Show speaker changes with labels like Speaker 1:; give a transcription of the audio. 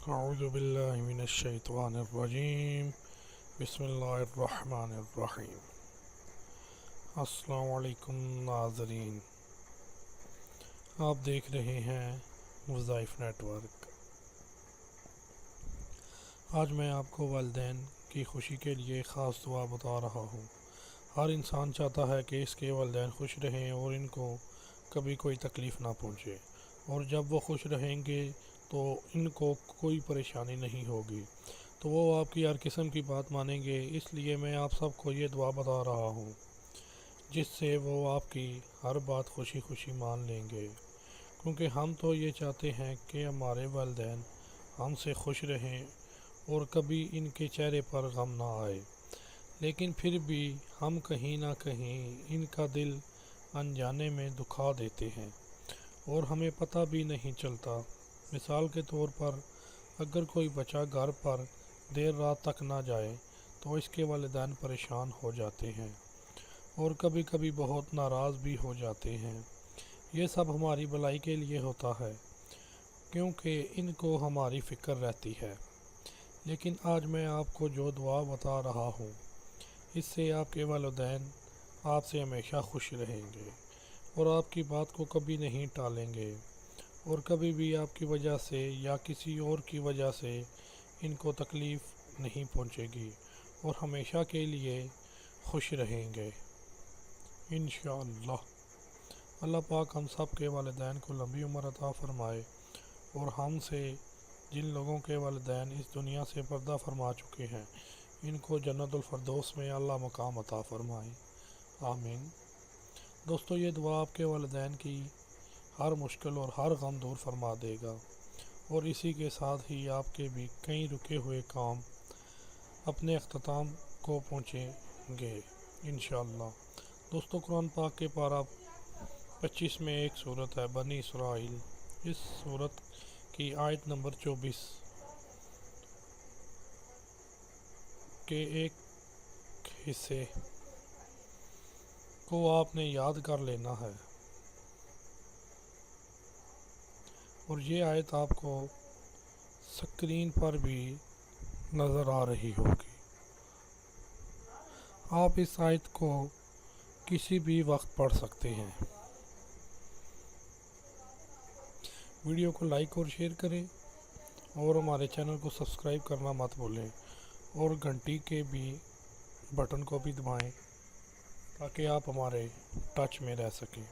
Speaker 1: اعوذ باللہ من الشیطان الرجیم بسم اللہ الرحمن الرحیم۔ السلام علیکم ناظرین، آپ دیکھ رہے ہیں وظائف نیٹ ورک۔ آج میں آپ کو والدین کی خوشی کے لیے خاص دعا بتا رہا ہوں۔ ہر انسان چاہتا ہے کہ اس کے والدین خوش رہیں اور ان کو کبھی کوئی تکلیف نہ پہنچے، اور جب وہ خوش رہیں گے تو ان کو کوئی پریشانی نہیں ہوگی، تو وہ آپ کی ہر قسم کی بات مانیں گے۔ اس لیے میں آپ سب کو یہ دعا بتا رہا ہوں جس سے وہ آپ کی ہر بات خوشی خوشی مان لیں گے، کیونکہ ہم تو یہ چاہتے ہیں کہ ہمارے والدین ہم سے خوش رہیں اور کبھی ان کے چہرے پر غم نہ آئے، لیکن پھر بھی ہم کہیں نہ کہیں ان کا دل انجانے میں دکھا دیتے ہیں اور ہمیں پتہ بھی نہیں چلتا۔ مثال کے طور پر اگر کوئی بچہ گھر پر دیر رات تک نہ جائے تو اس کے والدین پریشان ہو جاتے ہیں اور کبھی کبھی بہت ناراض بھی ہو جاتے ہیں۔ یہ سب ہماری بھلائی کے لیے ہوتا ہے، کیونکہ ان کو ہماری فکر رہتی ہے۔ لیکن آج میں آپ کو جو دعا بتا رہا ہوں اس سے آپ کے والدین آپ سے ہمیشہ خوش رہیں گے اور آپ کی بات کو کبھی نہیں ٹالیں گے، اور کبھی بھی آپ کی وجہ سے یا کسی اور کی وجہ سے ان کو تکلیف نہیں پہنچے گی، اور ہمیشہ کے لیے خوش رہیں گے انشاءاللہ۔ اللہ پاک ہم سب کے والدین کو لمبی عمر عطا فرمائے، اور ہم سے جن لوگوں کے والدین اس دنیا سے پردہ فرما چکے ہیں ان کو جنت الفردوس میں اللہ مقام عطا فرمائے، آمین۔ دوستو، یہ دعا آپ کے والدین کی ہر مشکل اور ہر غم دور فرما دے گا، اور اسی کے ساتھ ہی آپ کے بھی کئی رکے ہوئے کام اپنے اختتام کو پہنچیں گے انشاءاللہ۔ دوستو، قرآن پاک کے پارہ 25 میں ایک صورت ہے بنی اسرائیل، اس صورت کی آیت نمبر 24 کے ایک حصے کو آپ نے یاد کر لینا ہے، اور یہ آیت آپ کو سکرین پر بھی نظر آ رہی ہوگی۔ آپ اس آیت کو کسی بھی وقت پڑھ سکتے ہیں۔ ویڈیو کو لائک اور شیئر کریں، اور ہمارے چینل کو سبسکرائب کرنا مت بھولیں، اور گھنٹی کے بھی بٹن کو بھی دبائیں تاکہ آپ ہمارے ٹچ میں رہ سکیں۔